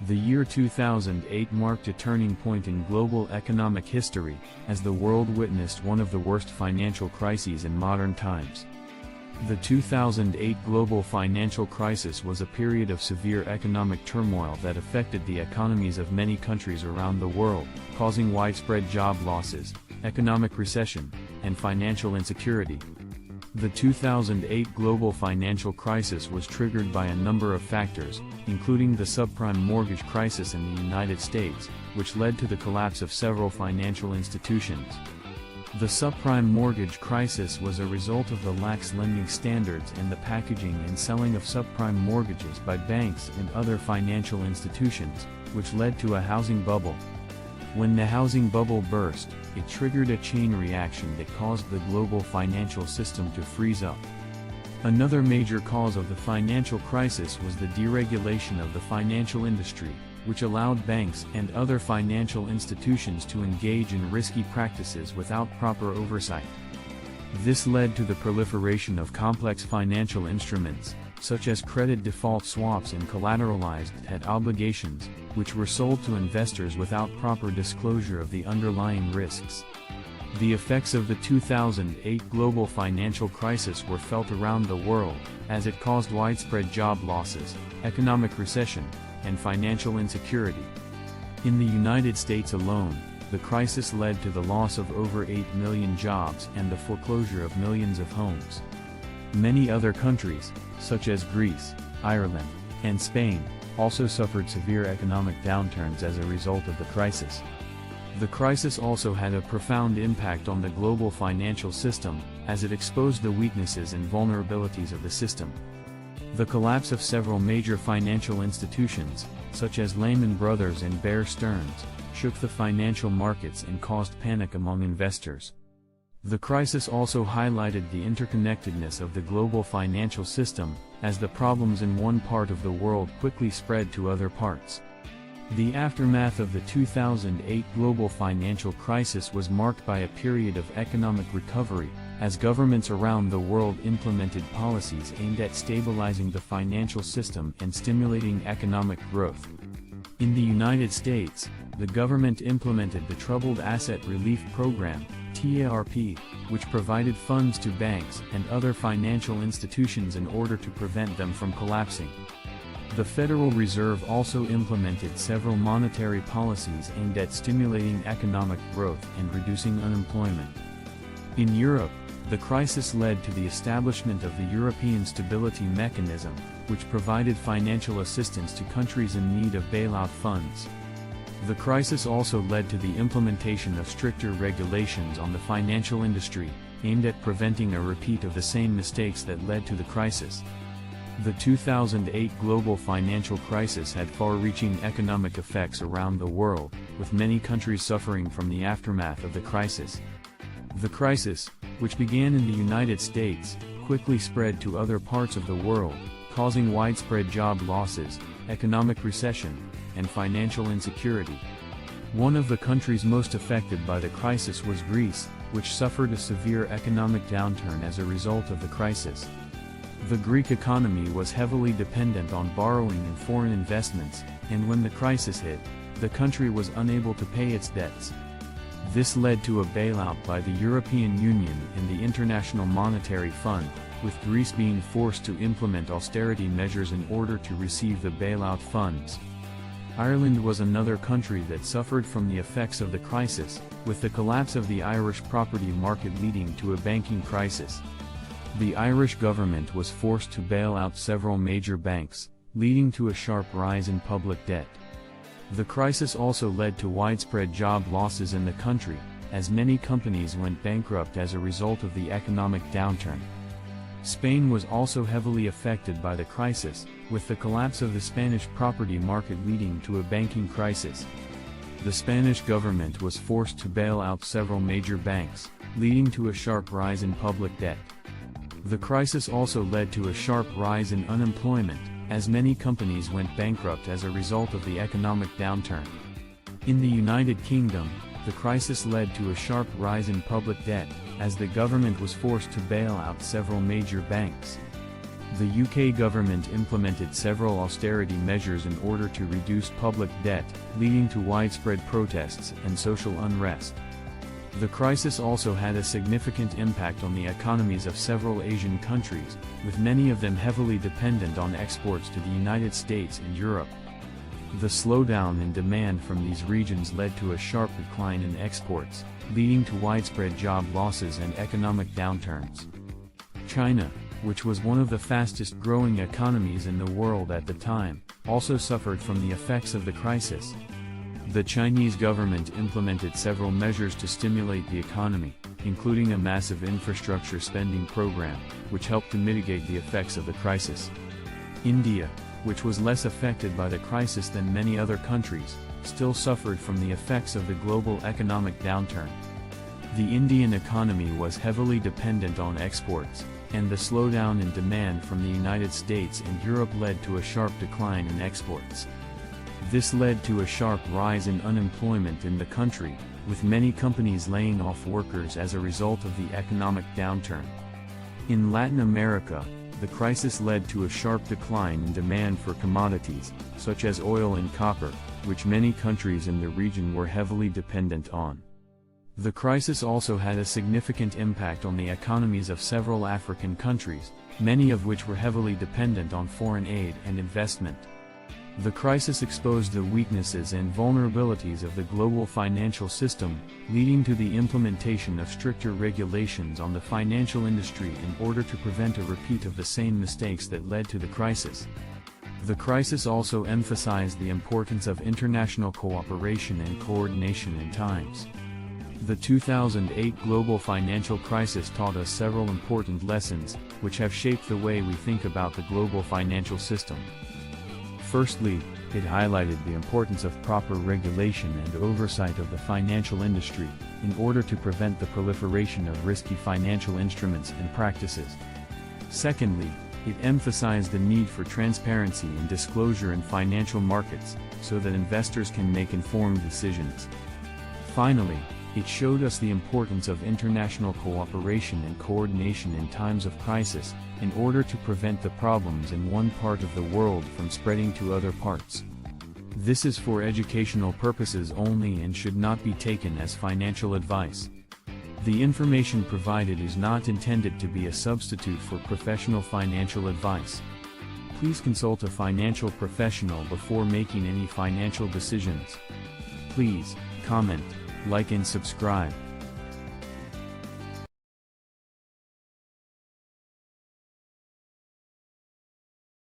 The year 2008 marked a turning point in global economic history, as the world witnessed one of the worst financial crises in modern times. The 2008 global financial crisis was a period of severe economic turmoil that affected the economies of many countries around the world, causing widespread job losses, economic recession, and financial insecurity. The 2008 global financial crisis was triggered by a number of factors, including the subprime mortgage crisis in the United States, which led to the collapse of several financial institutions. The subprime mortgage crisis was a result of the lax lending standards and the packaging and selling of subprime mortgages by banks and other financial institutions, which led to a housing bubble. When the housing bubble burst, it triggered a chain reaction that caused the global financial system to freeze up. Another major cause of the financial crisis was the deregulation of the financial industry, which allowed banks and other financial institutions to engage in risky practices without proper oversight. This led to the proliferation of complex financial instruments, such as credit default swaps and collateralized debt obligations, which were sold to investors without proper disclosure of the underlying risks. The effects of the 2008 global financial crisis were felt around the world, as it caused widespread job losses, economic recession, and financial insecurity. In the United States alone, the crisis led to the loss of over 8 million jobs and the foreclosure of millions of homes. Many other countries, such as Greece, Ireland, and Spain, also suffered severe economic downturns as a result of the crisis. The crisis also had a profound impact on the global financial system, as it exposed the weaknesses and vulnerabilities of the system. The collapse of several major financial institutions, such as Lehman Brothers and Bear Stearns, shook the financial markets and caused panic among investors. The crisis also highlighted the interconnectedness of the global financial system, as the problems in one part of the world quickly spread to other parts. The aftermath of the 2008 global financial crisis was marked by a period of economic recovery, as governments around the world implemented policies aimed at stabilizing the financial system and stimulating economic growth. In the United States, the government implemented the Troubled Asset Relief Program, TARP, which provided funds to banks and other financial institutions in order to prevent them from collapsing. The Federal Reserve also implemented several monetary policies aimed at stimulating economic growth and reducing unemployment. In Europe, the crisis led to the establishment of the European Stability Mechanism, which provided financial assistance to countries in need of bailout funds. The crisis also led to the implementation of stricter regulations on the financial industry, aimed at preventing a repeat of the same mistakes that led to the crisis. The 2008 global financial crisis had far-reaching economic effects around the world, with many countries suffering from the aftermath of the crisis. The crisis, which began in the United States, quickly spread to other parts of the world, causing widespread job losses, economic recession, and financial insecurity. One of the countries most affected by the crisis was Greece, which suffered a severe economic downturn as a result of the crisis. The Greek economy was heavily dependent on borrowing and foreign investments, and when the crisis hit, the country was unable to pay its debts. This led to a bailout by the European Union and the International Monetary Fund, with Greece being forced to implement austerity measures in order to receive the bailout funds. Ireland was another country that suffered from the effects of the crisis, with the collapse of the Irish property market leading to a banking crisis. The Irish government was forced to bail out several major banks, leading to a sharp rise in public debt. The crisis also led to widespread job losses in the country, as many companies went bankrupt as a result of the economic downturn. Spain was also heavily affected by the crisis, with the collapse of the Spanish property market leading to a banking crisis. The Spanish government was forced to bail out several major banks, leading to a sharp rise in public debt. The crisis also led to a sharp rise in unemployment, as many companies went bankrupt as a result of the economic downturn. In the United Kingdom, the crisis led to a sharp rise in public debt, as the government was forced to bail out several major banks. The UK government implemented several austerity measures in order to reduce public debt, leading to widespread protests and social unrest. The crisis also had a significant impact on the economies of several Asian countries, with many of them heavily dependent on exports to the United States and Europe. The slowdown in demand from these regions led to a sharp decline in exports, leading to widespread job losses and economic downturns. China, which was one of the fastest-growing economies in the world at the time, also suffered from the effects of the crisis. The Chinese government implemented several measures to stimulate the economy, including a massive infrastructure spending program, which helped to mitigate the effects of the crisis. India, which was less affected by the crisis than many other countries, still suffered from the effects of the global economic downturn. The Indian economy was heavily dependent on exports, and the slowdown in demand from the United States and Europe led to a sharp decline in exports. This led to a sharp rise in unemployment in the country, with many companies laying off workers as a result of the economic downturn. In Latin America, the crisis led to a sharp decline in demand for commodities, such as oil and copper, which many countries in the region were heavily dependent on. The crisis also had a significant impact on the economies of several African countries, many of which were heavily dependent on foreign aid and investment. The crisis exposed the weaknesses and vulnerabilities of the global financial system, leading to the implementation of stricter regulations on the financial industry in order to prevent a repeat of the same mistakes that led to the crisis. The crisis also emphasized the importance of international cooperation and coordination in times. The 2008 global financial crisis taught us several important lessons, which have shaped the way we think about the global financial system. Firstly, it highlighted the importance of proper regulation and oversight of the financial industry, in order to prevent the proliferation of risky financial instruments and practices. Secondly, it emphasized the need for transparency and disclosure in financial markets, so that investors can make informed decisions. Finally, it showed us the importance of international cooperation and coordination in times of crisis, in order to prevent the problems in one part of the world from spreading to other parts. This is for educational purposes only and should not be taken as financial advice. The information provided is not intended to be a substitute for professional financial advice. Please consult a financial professional before making any financial decisions. Please, comment, like and subscribe.